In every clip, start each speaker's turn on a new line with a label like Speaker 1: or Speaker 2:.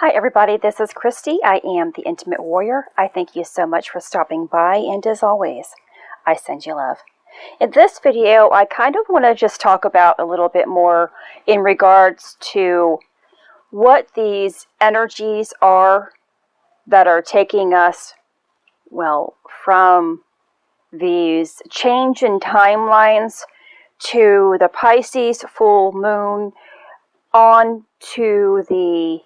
Speaker 1: Hi everybody, this is Christy. I am the Intimate Warrior. I thank you so much for stopping by, and as always, I send you love. In this video, I kind of want to just talk about a little bit more in regards to what these energies are that are taking us, well, from these change in timelines to the Pisces full moon on to the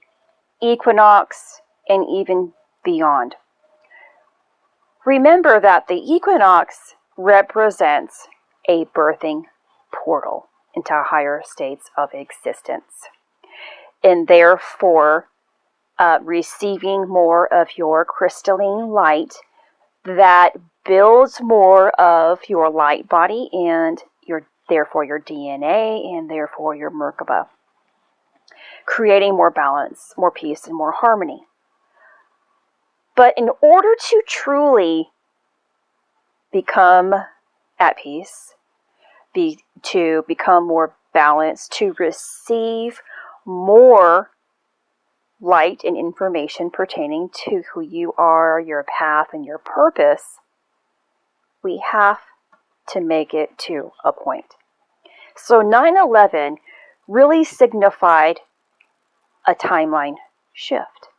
Speaker 1: equinox and even beyond. Remember that the equinox represents a birthing portal into higher states of existence, and therefore receiving more of your crystalline light that builds more of your light body and therefore your DNA and therefore your Merkaba, creating more balance, more peace, and more harmony. But in order to truly become at peace, to become more balanced, to receive more light and information pertaining to who you are, your path, and your purpose, we have to make it to a point. So 9/11 really signified a timeline shift.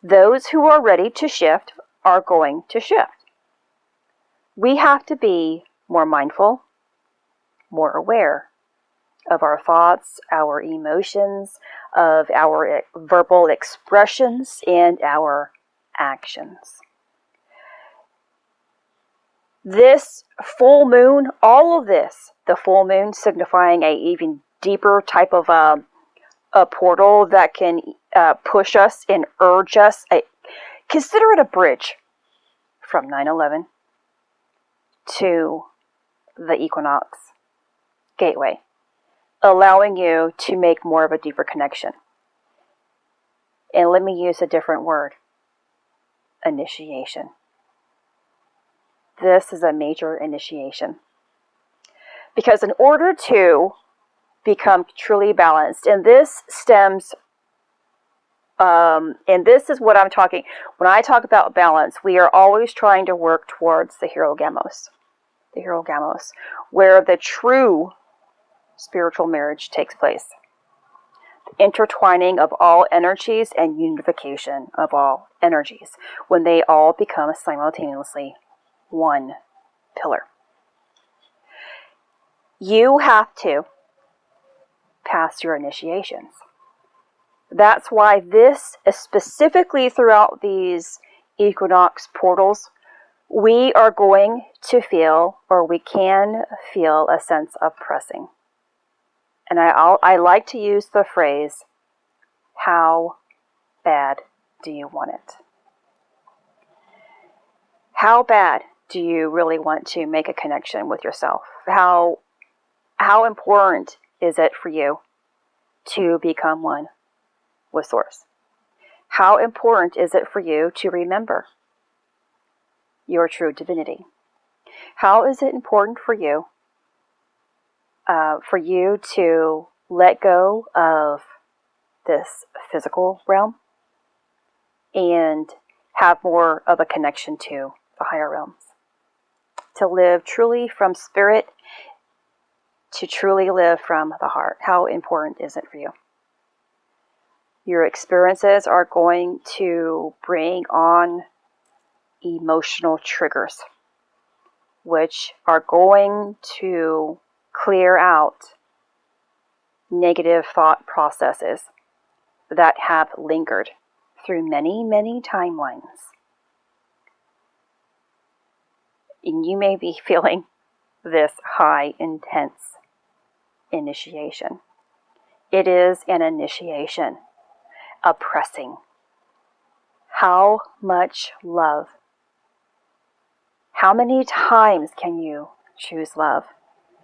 Speaker 1: Those who are ready to shift are going to shift. We have to be more mindful, more aware of our thoughts, our emotions, of our verbal expressions, and our actions. This full moon, all of this, the full moon signifying a even deeper type of a portal that can push us and urge us. Consider it a bridge from 9/11 to the equinox gateway, allowing you to make more of a deeper connection. And let me use a different word: initiation. This is a major initiation. Because in order to become truly balanced, and this stems, and this is what I'm talking, when I talk about balance, we are always trying to work towards the hero gamos, where the true spiritual marriage takes place. The intertwining of all energies and unification of all energies, when they all become simultaneously one pillar. You have to pass your initiations. That's why this is specifically throughout these equinox portals, we are going to feel, or we can feel, a sense of pressing. And I like to use the phrase, how bad do you want it? How bad do you really want to make a connection with yourself? How important is it for you to become one with Source? How important is it for you to remember your true divinity? How is it important for you to let go of this physical realm and have more of a connection to the higher realms? To live truly from spirit, to truly live from the heart. How important is it for you? Your experiences are going to bring on emotional triggers, which are going to clear out negative thought processes that have lingered through many, many timelines. And you may be feeling this high, intense initiation. It is an initiation, a pressing. How much love? How many times can you choose love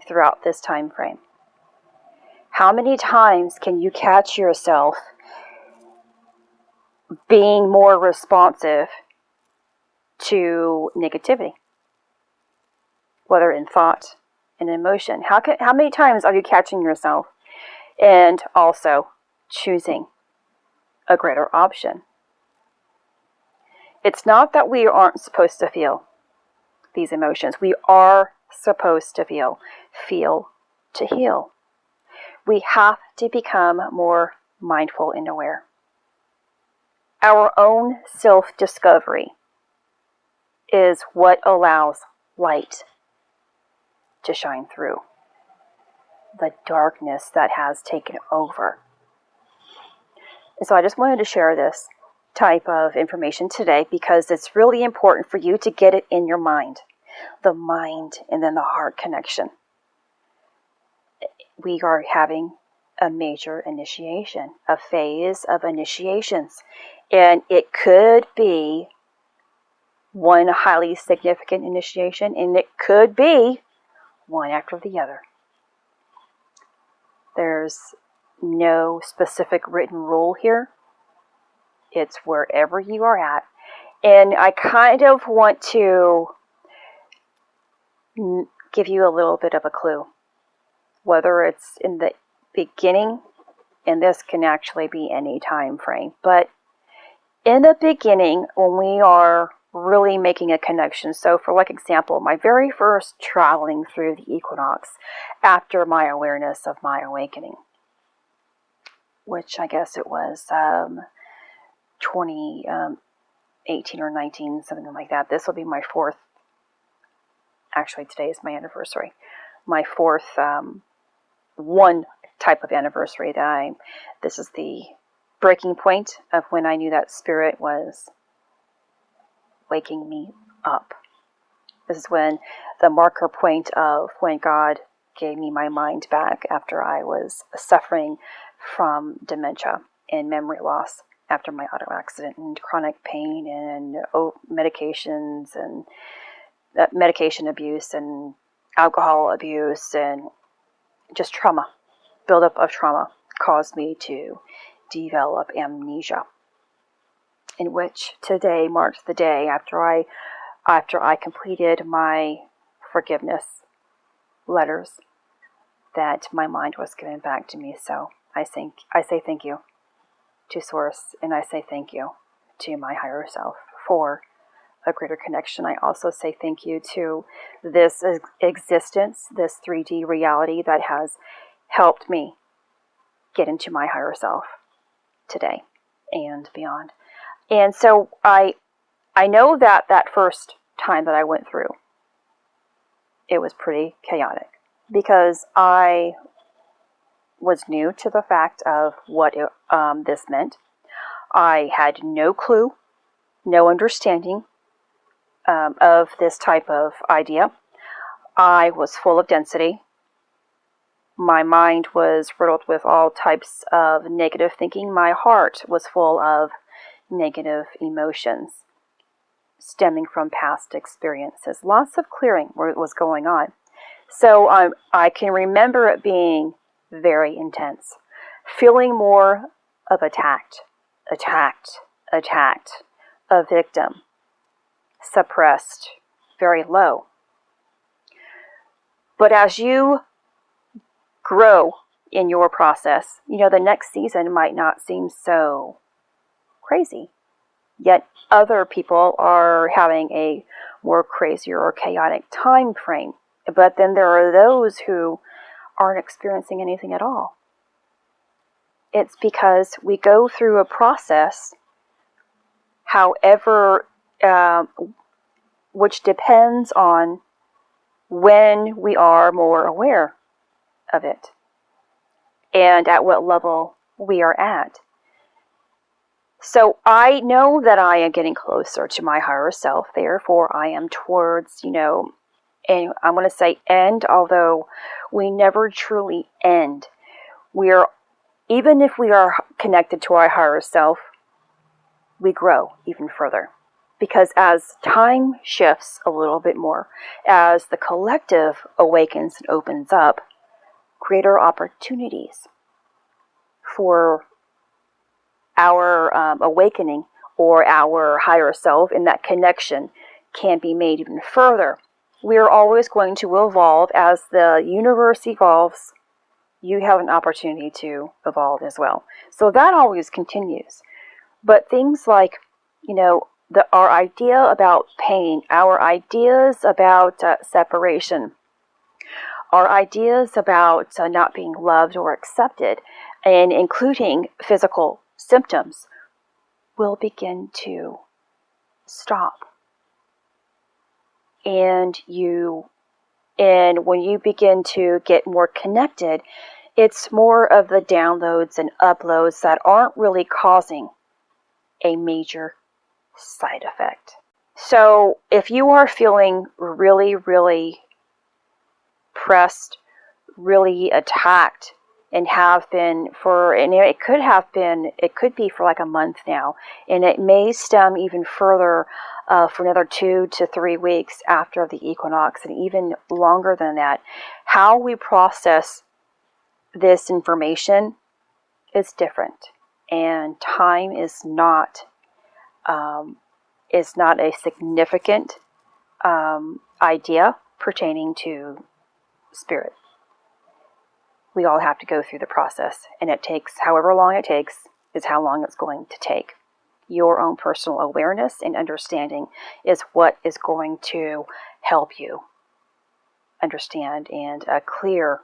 Speaker 1: throughout this time frame? How many times can you catch yourself being more responsive to negativity, whether in thought and emotion? How many times are you catching yourself and also choosing a greater option. It's not that we aren't supposed to feel these emotions. We are supposed to feel to heal. We have to become more mindful and aware. Our own self-discovery is what allows light to shine through the darkness that has taken over. And so I just wanted to share this type of information today because it's really important for you to get it in your mind. The mind and then the heart connection. We are having a major initiation, a phase of initiations. And it could be one highly significant initiation, and it could be one after the other. There's no specific written rule here. It's wherever you are at. And I kind of want to give you a little bit of a clue. Whether it's in the beginning, and this can actually be any time frame, but in the beginning, when we are really making a connection, so for like example, my very first traveling through the equinox after my awareness of my awakening, which I guess it was 2018 or 19, something like that. This will be my fourth, actually today is my anniversary, my fourth one type of anniversary that this is the breaking point of when I knew that spirit was waking me up. This is when the marker point of when God gave me my mind back after I was suffering from dementia and memory loss after my auto accident and chronic pain and medications and medication abuse and alcohol abuse and just trauma, buildup of trauma caused me to develop amnesia, in which today marks the day after I completed my forgiveness letters that my mind was given back to me. So I say thank you to Source, and I say thank you to my higher self for a greater connection. I also say thank you to this existence, this 3D reality that has helped me get into my higher self today and beyond. And so I know that first time that I went through, it was pretty chaotic because I was new to the fact of what this meant. I had no clue, no understanding of this type of idea. I was full of density. My mind was riddled with all types of negative thinking. My heart was full of negative emotions stemming from past experiences. Lots of clearing was going on. So I can remember it being very intense, feeling more of attacked, a victim, suppressed, very low. But as you grow in your process, the next season might not seem so crazy. Yet other people are having a more crazier or chaotic time frame. But then there are those who aren't experiencing anything at all. It's because we go through a process, however, which depends on when we are more aware of it and at what level we are at. So I know that I am getting closer to my higher self, therefore I am towards, and I'm going to say end, although we never truly end. Even if we are connected to our higher self, we grow even further. Because as time shifts a little bit more, as the collective awakens and opens up, greater opportunities for our awakening or our higher self and that connection can be made even further. We are always going to evolve as the universe evolves. You have an opportunity to evolve as well. So that always continues. But things like, our idea about pain, our ideas about separation, our ideas about not being loved or accepted, and including physical symptoms, will begin to stop. And when you begin to get more connected, it's more of the downloads and uploads that aren't really causing a major side effect. So if you are feeling really, really pressed, really attacked, and have been and it could be for like a month now, and it may stem even further for another 2 to 3 weeks after the equinox, and even longer than that. How we process this information is different, and time is not a significant idea pertaining to spirit. We all have to go through the process, and it takes however long it takes is how long it's going to take. Your own personal awareness and understanding is what is going to help you understand and clear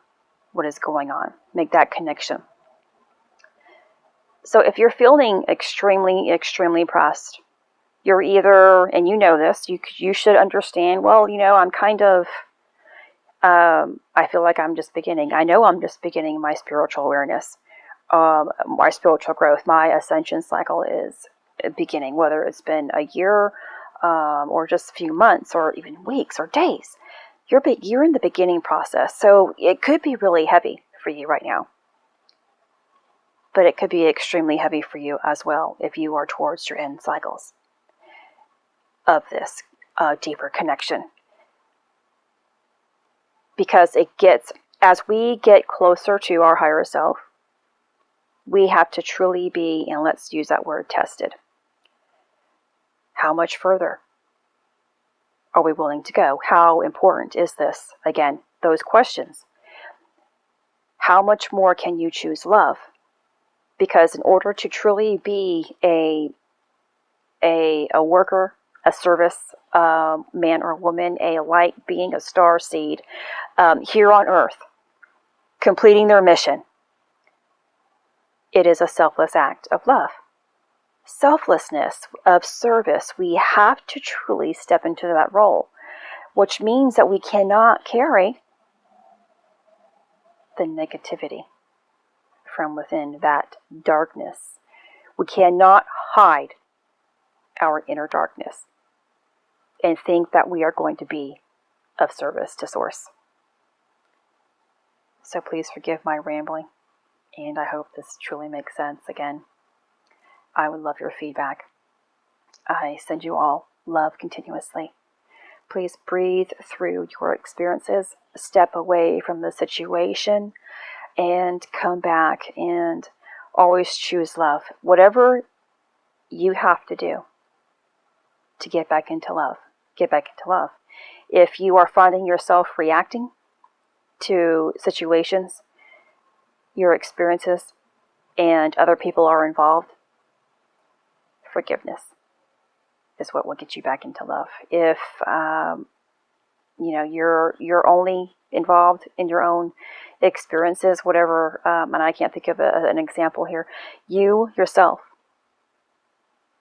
Speaker 1: what is going on. Make that connection. So if you're feeling extremely, extremely pressed, you're either, and you know this, you should understand, well, I'm kind of, I feel like I'm just beginning. I know I'm just beginning my spiritual awareness, my spiritual growth. My ascension cycle is beginning, whether it's been a year or just a few months or even weeks or days. You're in the beginning process, so it could be really heavy for you right now. But it could be extremely heavy for you as well if you are towards your end cycles of this deeper connection. Because as we get closer to our higher self, we have to truly be, and let's use that word, tested. How much further are we willing to go? How important is this? Again, those questions. How much more can you choose love? Because in order to truly be a worker, a service man or woman, a light being, a star seed here on earth, completing their mission, it is a selfless act of love. Selflessness of service. We have to truly step into that role, which means that we cannot carry the negativity from within, that darkness. We cannot hide our inner darkness and think that we are going to be of service to Source. So please forgive my rambling, and I hope this truly makes sense. Again, I would love your feedback. I send you all love continuously. Please breathe through your experiences, step away from the situation, and come back, and always choose love. Whatever you have to do to get back into love, get back into love. If you are finding yourself reacting to situations, your experiences, and other people are involved, forgiveness is what will get you back into love. If you're only involved in your own experiences, whatever, and I can't think of an example here, you yourself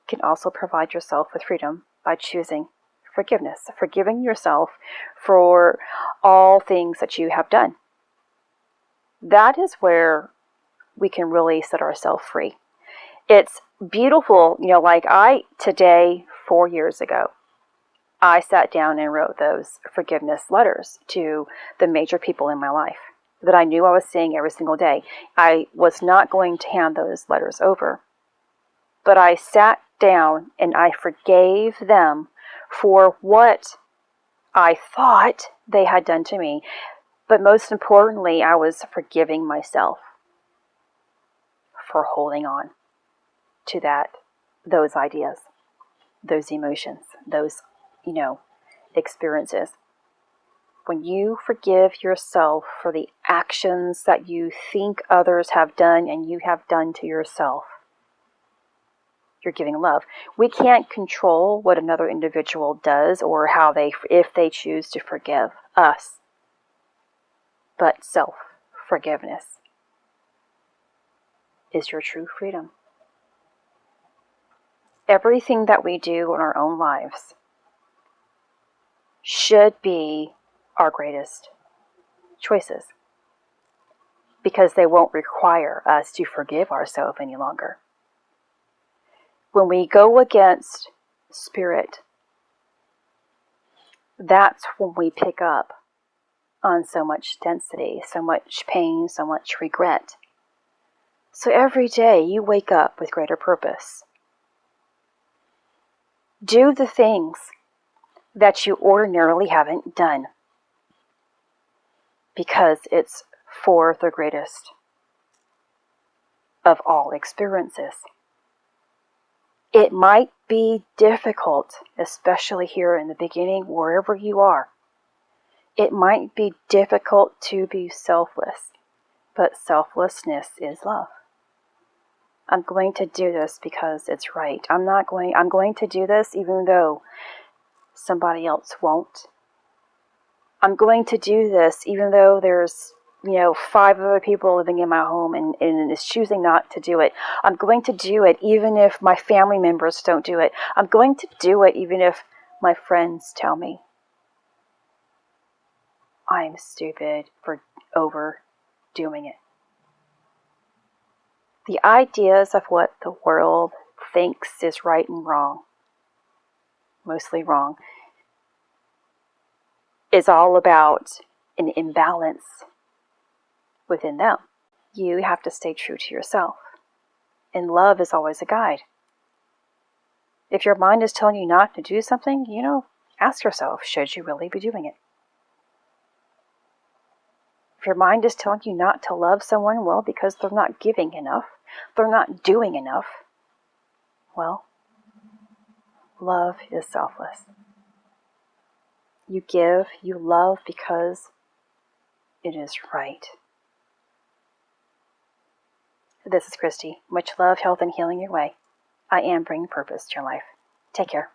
Speaker 1: can also provide yourself with freedom by choosing forgiveness, forgiving yourself for all things that you have done. That is where we can really set ourselves free. It's beautiful, today, 4 years ago, I sat down and wrote those forgiveness letters to the major people in my life that I knew I was seeing every single day. I was not going to hand those letters over, but I sat down and I forgave them for what I thought they had done to me. But most importantly, I was forgiving myself for holding on to those ideas, those emotions, those, experiences. When you forgive yourself for the actions that you think others have done and you have done to yourself, you're giving love. We can't control what another individual does or if they choose to forgive us. But self-forgiveness is your true freedom. Everything that we do in our own lives should be our greatest choices, because they won't require us to forgive ourselves any longer. When we go against spirit, that's when we pick up on so much density, so much pain, so much regret. So every day you wake up with greater purpose. Do the things that you ordinarily haven't done, because it's for the greatest of all experiences. It might be difficult, especially here in the beginning, wherever you are. It might be difficult to be selfless, but selflessness is love. I'm going to do this because it's right. I'm going to do this even though somebody else won't. I'm going to do this even though there's 5 other people living in my home and is choosing not to do it. I'm going to do it even if my family members don't do it. I'm going to do it even if my friends tell me I'm stupid for overdoing it. The ideas of what the world thinks is right and wrong, mostly wrong, is all about an imbalance within them. You have to stay true to yourself. And love is always a guide. If your mind is telling you not to do something, ask yourself, should you really be doing it? If your mind is telling you not to love someone, well, because they're not giving enough, they're not doing enough, well, love is selfless. You give, you love because it is right. This is Christy. Much love, health, and healing your way. I am bringing purpose to your life. Take care.